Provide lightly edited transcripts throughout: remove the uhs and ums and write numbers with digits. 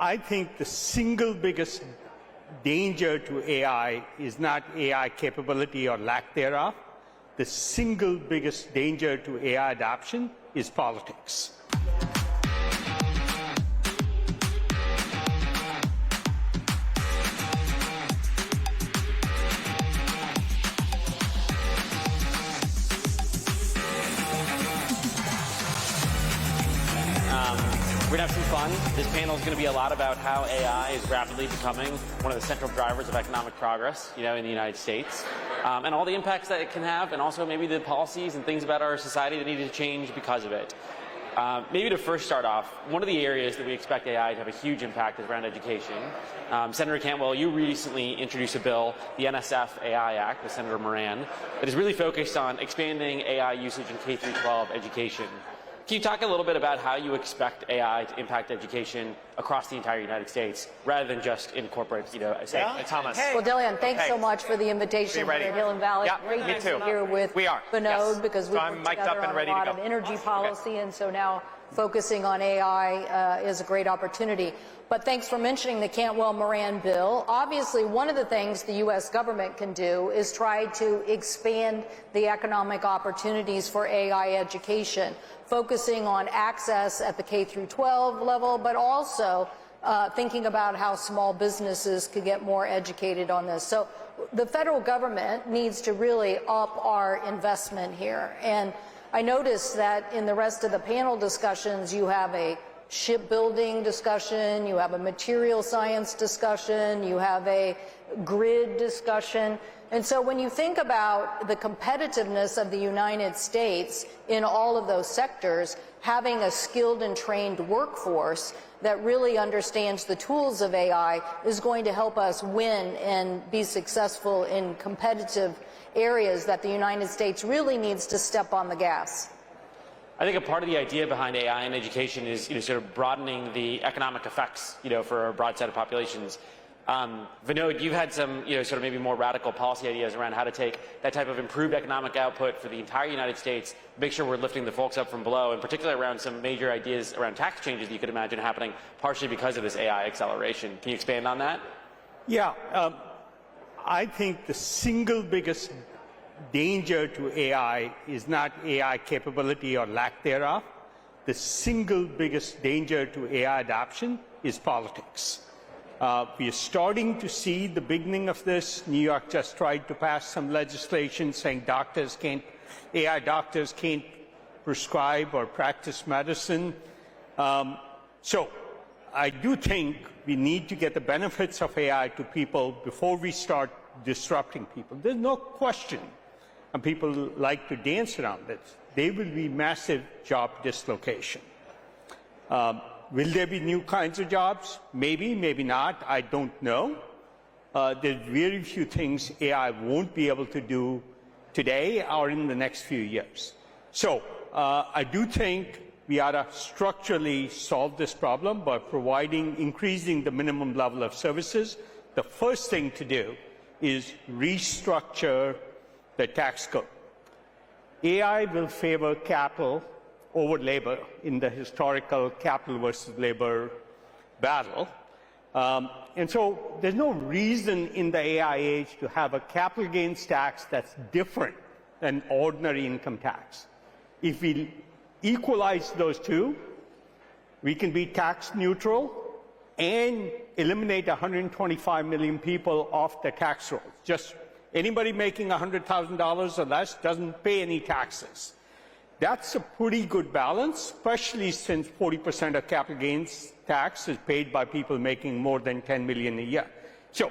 I think the single biggest danger to AI is not AI capability or lack thereof. The single biggest danger to AI adoption is politics. We're going to have some fun. This panel is going to be a lot about how AI is rapidly becoming one of the central drivers of economic progress, in the United States, and all the impacts that it can have, and also maybe the policies and things about our society that need to change because of it. Maybe to first start off, one of the areas that we expect AI to have a huge impact is around education. Senator Cantwell, you recently introduced a bill, the NSF AI Act with Senator Moran, that is really focused on expanding AI usage in K-12 education. Can you talk a little bit about how you expect AI to impact education across the entire United States, rather than just in corporate, Thomas? Well, Delian, thanks so much for the invitation here at Hill and Valley. Yeah, Great me to too. be here with Vinod, because we worked together on a lot of energy policy, and so now focusing on AI is a great opportunity. But thanks for mentioning the Cantwell-Moran bill. Obviously, one of the things the U.S. government can do is try to expand the economic opportunities for AI education, focusing on access at the K-12 level, but also thinking about how small businesses could get more educated on this. So the federal government needs to really up our investment here. And I noticed that in the rest of the panel discussions, you have a shipbuilding discussion, you have a material science discussion, you have a grid discussion. And so when you think about the competitiveness of the United States in all of those sectors, having a skilled and trained workforce that really understands the tools of AI is going to help us win and be successful in competitive areas that the United States really needs to step on the gas. I think a part of the idea behind AI in education is sort of broadening the economic effects for a broad set of populations. Vinod, you've had some sort of maybe more radical policy ideas around how to take that type of improved economic output for the entire United States, make sure we're lifting the folks up from below, and particularly around some major ideas around tax changes that you could imagine happening partially because of this AI acceleration. Can you expand on that? Yeah, I think the single biggest danger to AI is not AI capability or lack thereof. The single biggest danger to AI adoption is politics. We are starting to see the beginning of this. New York just tried to pass some legislation saying AI doctors can't prescribe or practice medicine. So I do think we need to get the benefits of AI to people before we start disrupting people. There's no question, and people like to dance around it, there will be massive job dislocation. Will there be new kinds of jobs? Maybe, maybe not. I don't know. There's very few things AI won't be able to do today or in the next few years. So I do think we ought to structurally solve this problem by increasing the minimum level of services. The first thing to do is restructure the tax code. AI will favor capital over labor in the historical capital versus labor battle. And so there's no reason in the AI age to have a capital gains tax that's different than ordinary income tax. If we equalize those two, we can be tax neutral and eliminate 125 million people off the tax rolls. Just anybody making $100,000 or less doesn't pay any taxes. That's a pretty good balance, especially since 40% of capital gains tax is paid by people making more than $10 million a year. So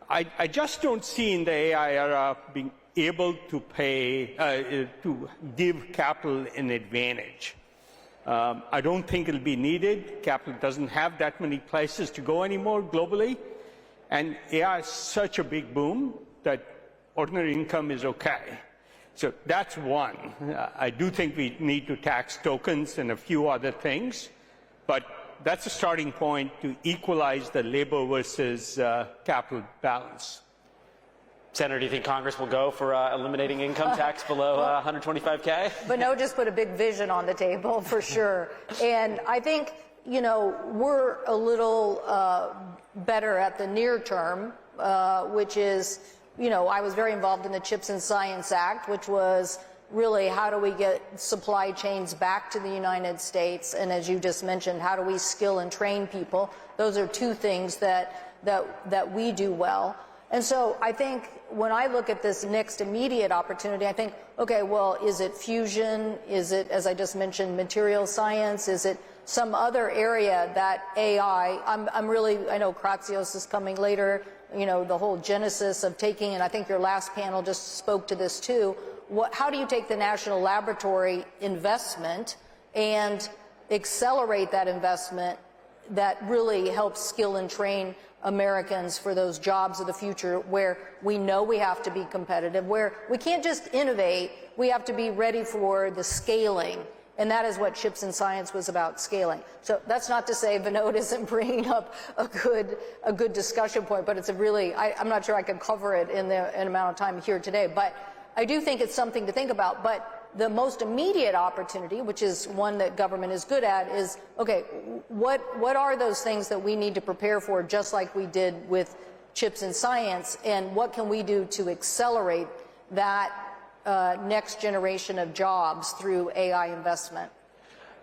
I just don't see in the AI era being able to to give capital an advantage. I don't think it'll be needed. Capital doesn't have that many places to go anymore globally. And AI is such a big boom that ordinary income is okay. So that's one. I do think we need to tax tokens and a few other things, but that's a starting point to equalize the labor versus capital balance. Senator, do you think Congress will go for eliminating income tax below 125K? Vinod just put a big vision on the table, for sure. And I think you know, we're a little better at the near term, which is, you know, I was very involved in the Chips and Science Act, which was really how do we get supply chains back to the United States, and as you just mentioned, how do we skill and train people? Those are two things that we do well. And so I think when I look at this next immediate opportunity, I think, okay, well, is it fusion? Is it, as I just mentioned, material science? Is it some other area that AI, I know Kratsios is coming later, you know, the whole genesis of taking, and I think your last panel just spoke to this too, how do you take the national laboratory investment and accelerate that investment that really helps skill and train Americans for those jobs of the future where we know we have to be competitive, where we can't just innovate, we have to be ready for the scaling. And that is what Chips and Science was about, scaling. So that's not to say Vinod isn't bringing up a good discussion point, but it's a really, I'm not sure I can cover it in an amount of time here today. But I do think it's something to think about. But the most immediate opportunity, which is one that government is good at, is, okay, what are those things that we need to prepare for, just like we did with Chips and Science, and what can we do to accelerate that next generation of jobs through AI investment?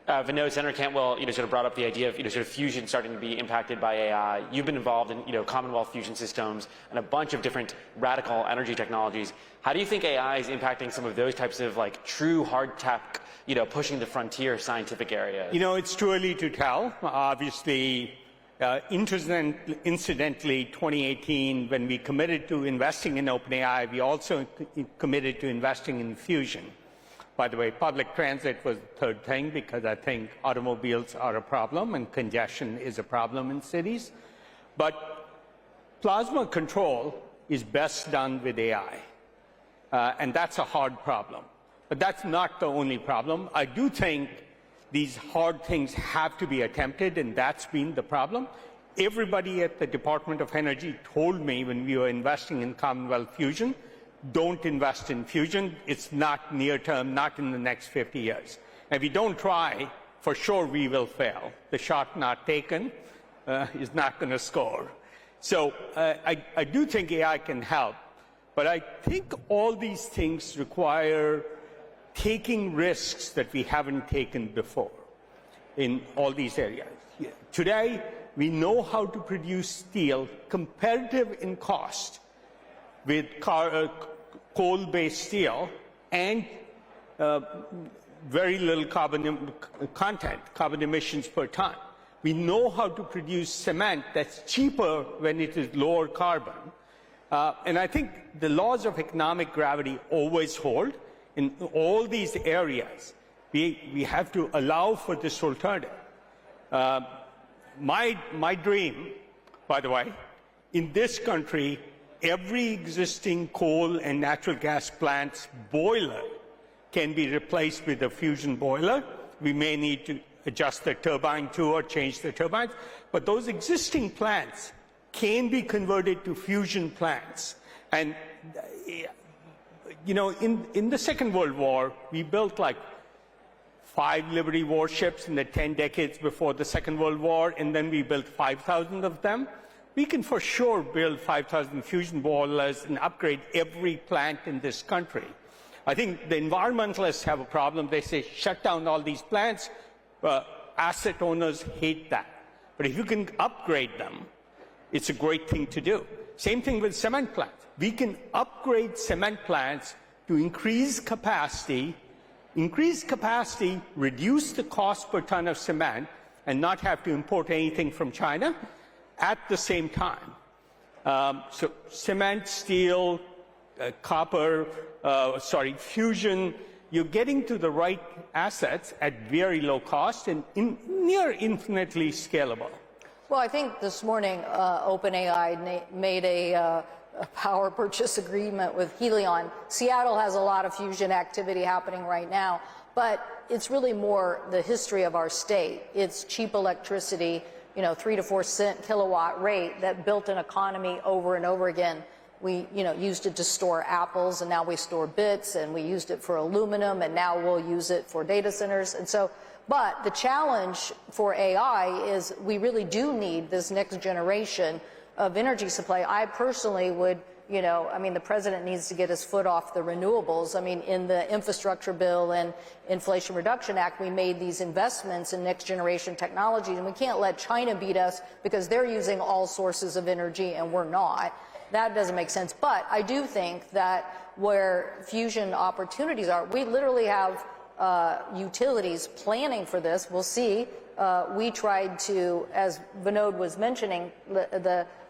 Vinod, Senator Cantwell, sort of brought up the idea of, sort of fusion starting to be impacted by AI. You've been involved in, Commonwealth fusion systems and a bunch of different radical energy technologies. How do you think AI is impacting some of those types of, like, true hard tech, pushing the frontier scientific areas? It's too early to tell. Obviously, incidentally, 2018, when we committed to investing in OpenAI, we also committed to investing in fusion. By the way, public transit was the third thing, because I think automobiles are a problem and congestion is a problem in cities. But plasma control is best done with AI, and that's a hard problem. But that's not the only problem. I do think these hard things have to be attempted, and that's been the problem. Everybody at the Department of Energy told me when we were investing in Commonwealth fusion, don't invest in fusion. It's not near term, not in the next 50 years. And if we don't try, for sure we will fail. The shot not taken is not going to score. So I do think AI can help, but I think all these things require taking risks that we haven't taken before in all these areas. Today, we know how to produce steel competitive in cost with coal-based steel and very little carbon emissions per ton. We know how to produce cement that's cheaper when it is lower carbon. And I think the laws of economic gravity always hold. In all these areas, we have to allow for this alternative. My dream, by the way, in this country, every existing coal and natural gas plant's boiler can be replaced with a fusion boiler. We may need to adjust the turbine too or change the turbines, but those existing plants can be converted to fusion plants. And in the Second World War, we built like 5 Liberty warships in the 10 decades before the Second World War, and then we built 5,000 of them. We can for sure build 5,000 fusion boilers and upgrade every plant in this country. I think the environmentalists have a problem. They say, shut down all these plants. Asset owners hate that. But if you can upgrade them, it's a great thing to do. Same thing with cement plants. We can upgrade cement plants to increase capacity, reduce the cost per ton of cement, and not have to import anything from China at the same time. So cement, steel, copper, fusion, you're getting to the right assets at very low cost and near infinitely scalable. Well, I think this morning OpenAI made a power purchase agreement with Helion. Seattle has a lot of fusion activity happening right now, but it's really more the history of our state. It's cheap electricity, 3 to 4 cent kilowatt rate that built an economy over and over again. We, used it to store apples, and now we store bits, and we used it for aluminum, and now we'll use it for data centers. And so But the challenge for AI is we really do need this next generation of energy supply. I personally would, I mean, the president needs to get his foot off the renewables. I mean, in the infrastructure bill and Inflation Reduction Act, we made these investments in next generation technologies, and we can't let China beat us because they're using all sources of energy and we're not. That doesn't make sense. But I do think that where fusion opportunities are, we literally have utilities planning for this. We'll see. We tried to, as Vinod was mentioning,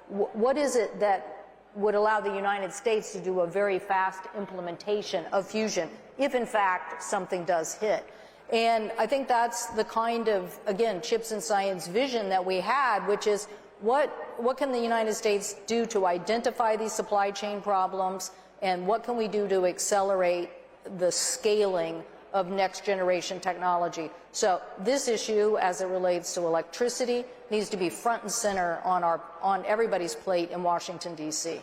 what is it that would allow the United States to do a very fast implementation of fusion if, in fact, something does hit? And I think that's the kind of, again, chips and science vision that we had, which is what can the United States do to identify these supply chain problems, and what can we do to accelerate the scaling of next generation technology? So this issue, as it relates to electricity, needs to be front and center on everybody's plate in Washington, D.C.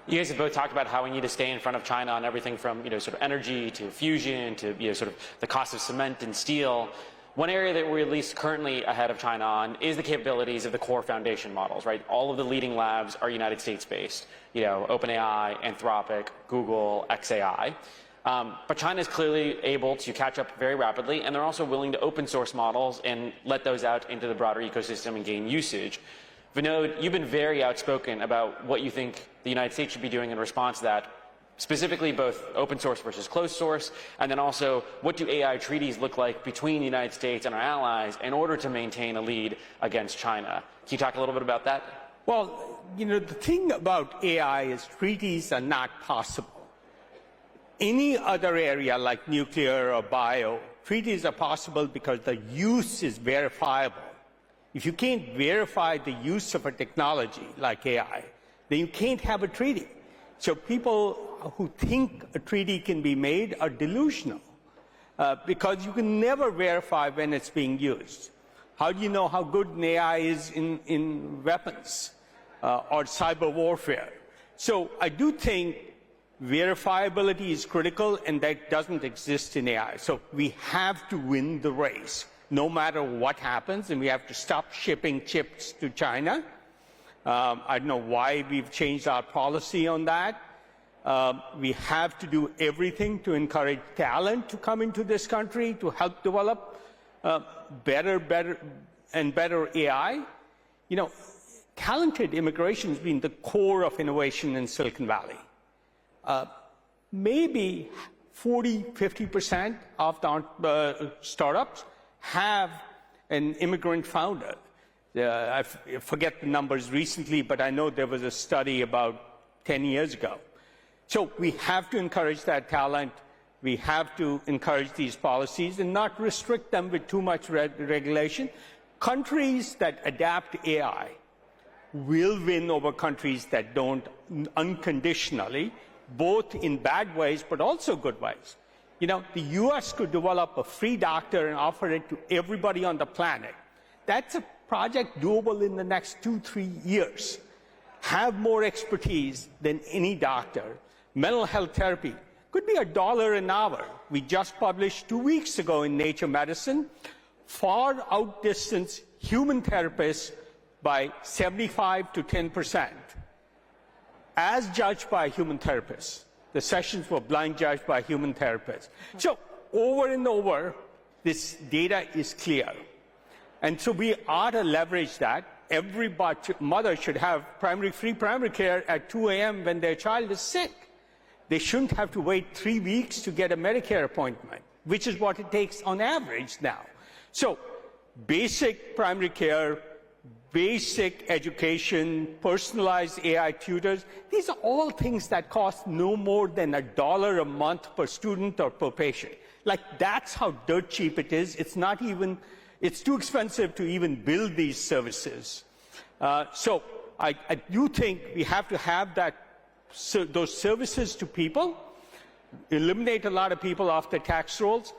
You guys have both talked about how we need to stay in front of China on everything from, sort of energy to fusion to, sort of the cost of cement and steel. One area that we're at least currently ahead of China on is the capabilities of the core foundation models, right? All of the leading labs are United States-based, OpenAI, Anthropic, Google, xAI. But China is clearly able to catch up very rapidly, and they're also willing to open source models and let those out into the broader ecosystem and gain usage. Vinod, you've been very outspoken about what you think the United States should be doing in response to that, specifically both open source versus closed source, and then also what do AI treaties look like between the United States and our allies in order to maintain a lead against China? Can you talk a little bit about that? Well, the thing about AI is treaties are not possible. Any other area like nuclear or bio, treaties are possible because the use is verifiable. If you can't verify the use of a technology like AI, then you can't have a treaty. So people who think a treaty can be made are delusional because you can never verify when it's being used. How do you know how good an AI is in weapons or cyber warfare? So I do think verifiability is critical, and that doesn't exist in AI. So we have to win the race, no matter what happens, and we have to stop shipping chips to China. I don't know why we've changed our policy on that. We have to do everything to encourage talent to come into this country to help develop better AI. Talented immigration has been the core of innovation in Silicon Valley. Maybe 40–50% of the startups have an immigrant founder. I forget the numbers recently, but I know there was a study about 10 years ago. So we have to encourage that talent. We have to encourage these policies and not restrict them with too much regulation. Countries that adapt AI will win over countries that don't unconditionally, both in bad ways but also good ways. The U.S. could develop a free doctor and offer it to everybody on the planet. That's a project doable in the next 2–3 years. Have more expertise than any doctor. Mental health therapy could be $1 an hour. We just published 2 weeks ago in Nature Medicine, far outdistance human therapists by 75 to 10%, as judged by human therapists. The sessions were blind judged by human therapists. So over and over, this data is clear. And so we ought to leverage that. Every mother should have free primary care at 2 a.m. when their child is sick. They shouldn't have to wait 3 weeks to get a Medicare appointment, which is what it takes on average now. So basic primary care, basic education, personalized AI tutors, these are all things that cost no more than $1 a month per student or per patient. That's how dirt cheap it is. It's too expensive to even build these services. So I do think we have to have those services to people, eliminate a lot of people off their tax rolls.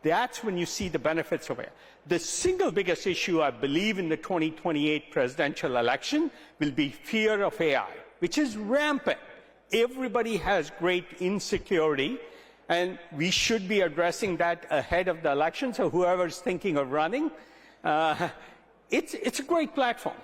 That's when you see the benefits of it. The single biggest issue, I believe, in the 2028 presidential election will be fear of AI, which is rampant. Everybody has great insecurity. And we should be addressing that ahead of the election. So whoever's thinking of running, it's a great platform.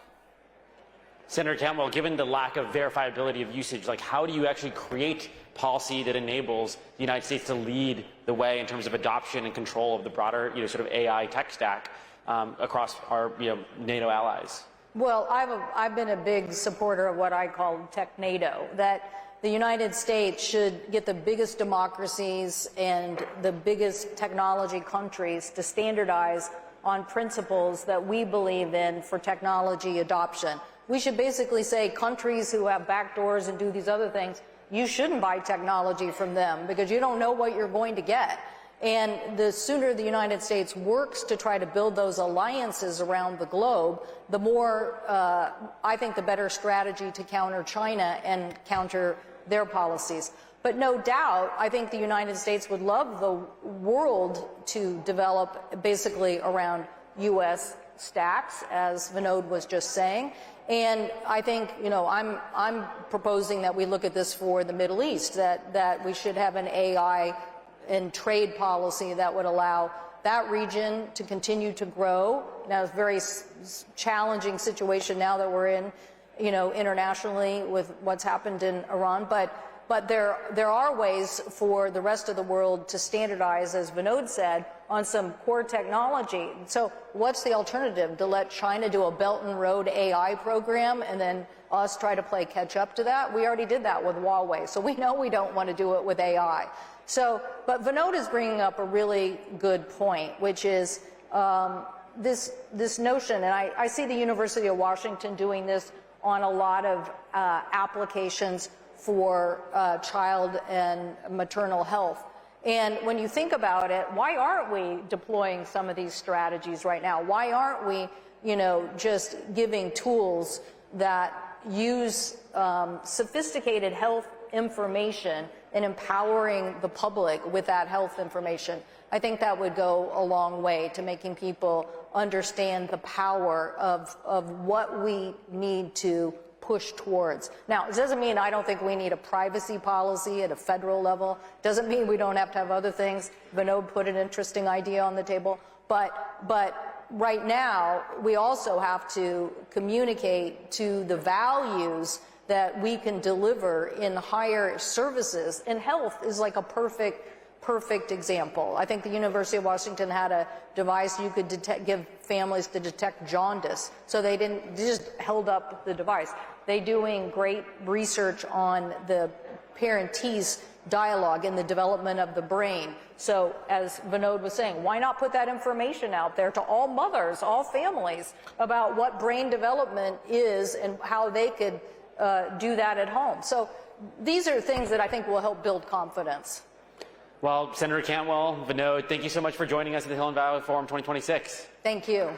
Senator Cantwell, given the lack of verifiability of usage, like how do you actually create policy that enables the United States to lead the way in terms of adoption and control of the broader, sort of AI tech stack across our, NATO allies? Well, I've been a big supporter of what I call tech NATO, that the United States should get the biggest democracies and the biggest technology countries to standardize on principles that we believe in for technology adoption. We should basically say countries who have backdoors and do these other things, you shouldn't buy technology from them because you don't know what you're going to get. And the sooner the United States works to try to build those alliances around the globe, the more, I think, the better strategy to counter China and counter their policies. But no doubt, I think the United States would love the world to develop basically around U.S. stacks, as Vinod was just saying. And I think, I'm proposing that we look at this for the Middle East, that we should have an AI and trade policy that would allow that region to continue to grow. Now, it's a very challenging situation now that we're in, internationally with what's happened in Iran. But there are ways for the rest of the world to standardize, as Vinod said, on some core technology. So what's the alternative? To let China do a Belt and Road AI program and then us try to play catch up to that? We already did that with Huawei, so we know we don't want to do it with AI. So, but Vinod is bringing up a really good point, which is this notion, and I see the University of Washington doing this on a lot of applications for child and maternal health. And when you think about it, why aren't we deploying some of these strategies right now? Why aren't we, just giving tools that use sophisticated health information and empowering the public with that health information? I think that would go a long way to making people understand the power of what we need to push towards. Now, it doesn't mean I don't think we need a privacy policy at a federal level. Doesn't mean we don't have to have other things. Vinod put an interesting idea on the table. But right now, we also have to communicate to the values that we can deliver in higher services. And health is like a perfect example. I think the University of Washington had a device you could give families to detect jaundice. So they just held up the device. They're doing great research on the parent-tease dialogue and the development of the brain. So as Vinod was saying, why not put that information out there to all mothers, all families, about what brain development is and how they could do that at home. So these are things that I think will help build confidence. Well, Senator Cantwell, Vinod, thank you so much for joining us at the Hill and Valley Forum 2026. Thank you.